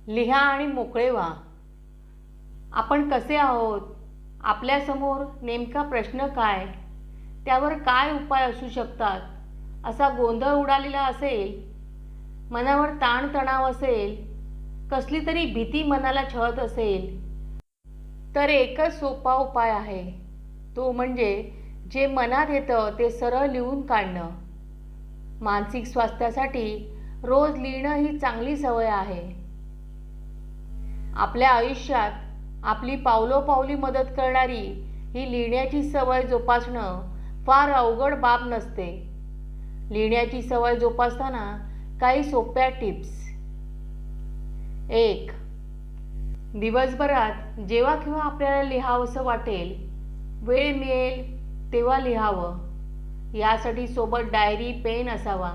लिहा आणि मोकळे व्हा. आपण कसे आहोत, आपल्यासमोर नेमका प्रश्न काय, त्यावर काय उपाय असू शकतात, असा गोंधळ उडालेला असेल, मनावर ताणतणाव असेल, कसली तरी भीती मनाला छळत असेल, तर एकच सोपा उपाय आहे. तो म्हणजे जे मनात येतं ते सरळ लिहून काढणं. मानसिक स्वास्थ्यासाठी रोज लिहिणं ही चांगली सवय आहे. आपल्या आयुष्यात आपली पावलोपावली मदत करणारी ही लिहिण्याची सवय जोपासणं फार अवघड बाब नसते. लिहिण्याची सवय जोपासताना काही सोप्या टिप्स. 1. दिवसभरात जेव्हा केव्हा आपल्याला लिहावंसं वाटेल, वेळ मिळेल तेव्हा लिहावं. यासाठी सोबत डायरी, पेन असावा,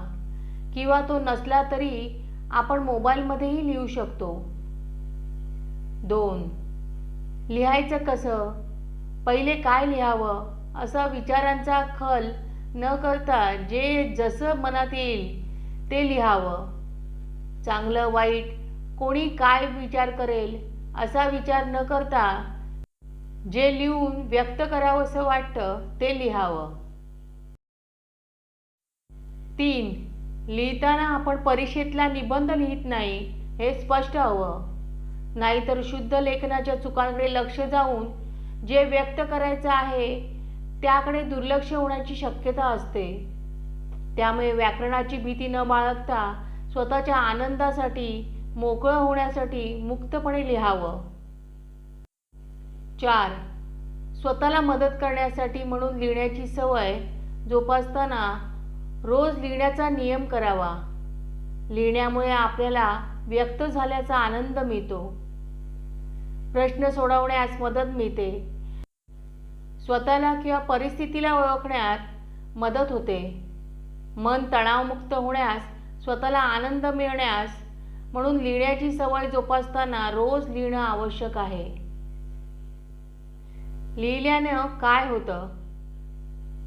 किंवा तो नसला तरी आपण मोबाईलमध्येही लिहू शकतो. 2. लिहायचं कसं, पहिले काय लिहावं असा विचारांचा खल न करता जे जसं मनात येईल ते लिहावं. चांगलं वाईट कोणी काय विचार करेल असा विचार न करता जे लिहून व्यक्त करावंसं वाटतं ते लिहावं. 3. लिहिताना आपण परीक्षेतला निबंध लिहित नाही हे स्पष्ट हवं. नाहीतर शुद्ध लेखनाच्या चुकांकडे लक्ष जाऊन जे व्यक्त करायचं आहे त्याकडे दुर्लक्ष होण्याची शक्यता असते. त्यामुळे व्याकरणाची भीती न बाळगता स्वतःच्या आनंदासाठी, मोकळं होण्यासाठी मुक्तपणे लिहावं. 4. स्वतःला मदत करण्यासाठी म्हणून लिहिण्याची सवय जोपासताना रोज लिहिण्याचा नियम करावा. लिहिण्यामुळे आपल्याला व्यक्त झाल्याचा आनंद मिळतो. प्रश्न सोडवण्यास मदत मिळते. स्वतःला किंवा परिस्थितीला ओळखण्यात मदत होते. मन तणावमुक्त होण्यास, स्वतःला आनंद मिळण्यास म्हणून लिहिण्याची सवय जोपासताना रोज लिहिणं आवश्यक आहे. लिहिल्यानं काय होतं?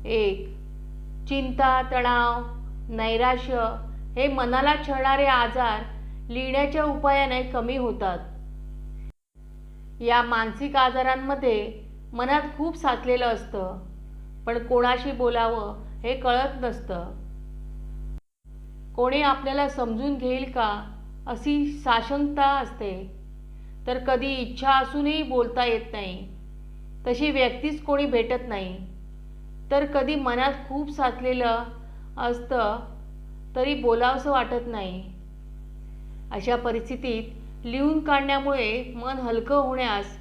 1. चिंता, तणाव, नैराश्य हे मनाला छळणारे आजार लिहिण्याच्या उपायाने कमी होतात. या मानसिक आजारांमध्ये मनात खूप साचलेलं असतं, पण कोणाशी बोलावं हे कळत नसतं. कोणी आपल्याला समजून घेईल का अशी साशंकता असते. तर कधी इच्छा असूनही बोलता येत नाही. तशी व्यक्तीच कोणी भेटत नाही. तर कधी मनात खूप साचलेलं असतं तरी बोलावंसं वाटत नाही. अशा परिस्थितीत लिहून काढण्यामुळे मन हलकं होण्यास,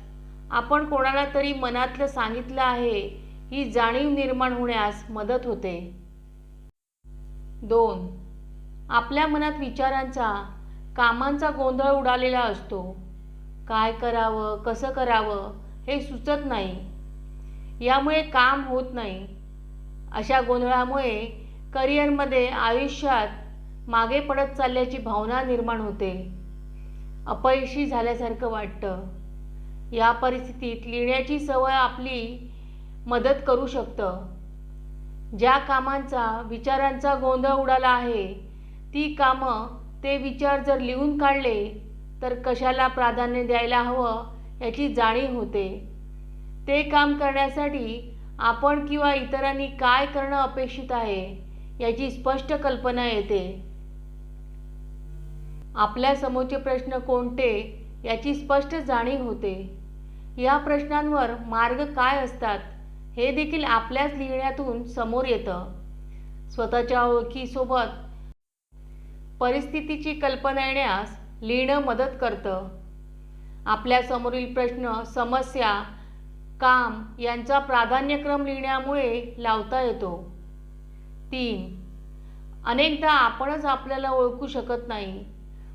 आपण कोणाला तरी मनातलं सांगितलं आहे ही जाणीव निर्माण होण्यास मदत होते. 2. आपल्या मनात विचारांचा, कामांचा गोंधळ उडालेला असतो. काय करावं, कसं करावं हे सुचत नाही. यामुळे काम होत नाही. अशा गोंधळामुळे करिअरमध्ये, आयुष्यात मागे पडत चालल्याची भावना निर्माण होते. अपयशी झाल्यासारखं वाटतं. या परिस्थितीत लिहिण्याची सवय आपली मदत करू शकतं. ज्या कामांचा, विचारांचा गोंधळ उडाला आहे ती कामं, ते विचार जर लिहून काढले तर कशाला प्राधान्य द्यायला हवं याची जाणीव होते. ते काम करण्यासाठी आपण किंवा इतरांनी काय करणं अपेक्षित आहे याची स्पष्ट कल्पना येते. आपल्या समोरचे प्रश्न कोणते याची स्पष्ट जाणीव होते. या प्रश्नांवर मार्ग काय असतात हे देखील आपल्याच लिहिण्यातून समोर येतं. स्वतःच्या ओळखीसोबत परिस्थितीची कल्पना येण्यास लिहिणं मदत करतं. आपल्या समोरील प्रश्न, समस्या, काम यांचा प्राधान्यक्रम लिहिण्यामुळे लावता येतो. 3. अनेकदा आपणच आपल्याला ओळखू शकत नाही.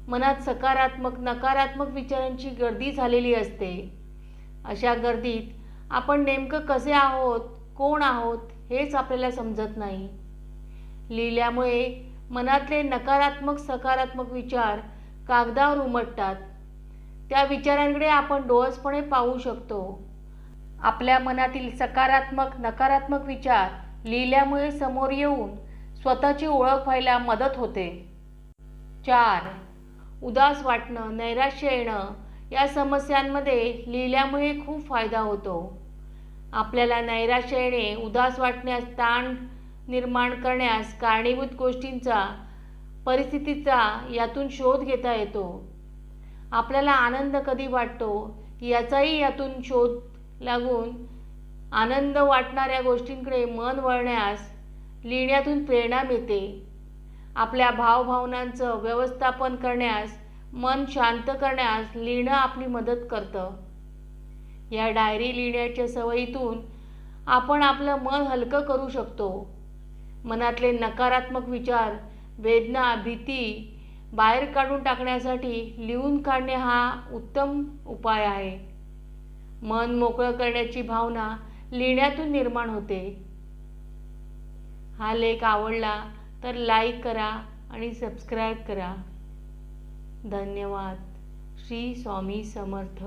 मनात सकारात्मक, नकारात्मक विचारांची गर्दी झालेली असते. अशा गर्दीत आपण नेमकं कसे आहोत, कोण आहोत हेच आपल्याला समजत नाही. लिहिल्यामुळे मनातले नकारात्मक, सकारात्मक विचार कागदावर उमटतात. त्या विचारांकडे आपण डोळसपणे पाहू शकतो. आपल्या मनातील सकारात्मक, नकारात्मक विचार लिहिल्यामुळे समोर येऊन स्वतःची ओळख व्हायला मदत होते. 4. उदास वाटणं, नैराश्य येणं या समस्यांमध्ये लिहिल्यामुळे खूप फायदा होतो. आपल्याला नैराश्य येणे, उदास वाटण्यास, ताण निर्माण करण्यास कारणीभूत गोष्टींचा, परिस्थितीचा यातून शोध घेता येतो. आपल्याला आनंद कधी वाटतो याचाही यातून शोध लागून आनंद वाटणाऱ्या गोष्टींकडे मन वळण्यास लिहिण्यातून प्रेरणा मिळते. आपल्या भावभावनांचं व्यवस्थापन करण्यास, मन शांत करण्यास लिहिणं आपली मदत करतं. या डायरी लिहिण्याच्या सवयीतून आपण आपलं मन हलकं करू शकतो. मनातले नकारात्मक विचार, वेदना, भीती बाहेर काढून टाकण्यासाठी लिहून काढणे हा उत्तम उपाय आहे. मन मोकळं करण्याची भावना लिहिण्यातून निर्माण होते. हा लेख आवडला तर लाईक करा आणि सबस्क्राईब करा. धन्यवाद. श्री स्वामी समर्थ.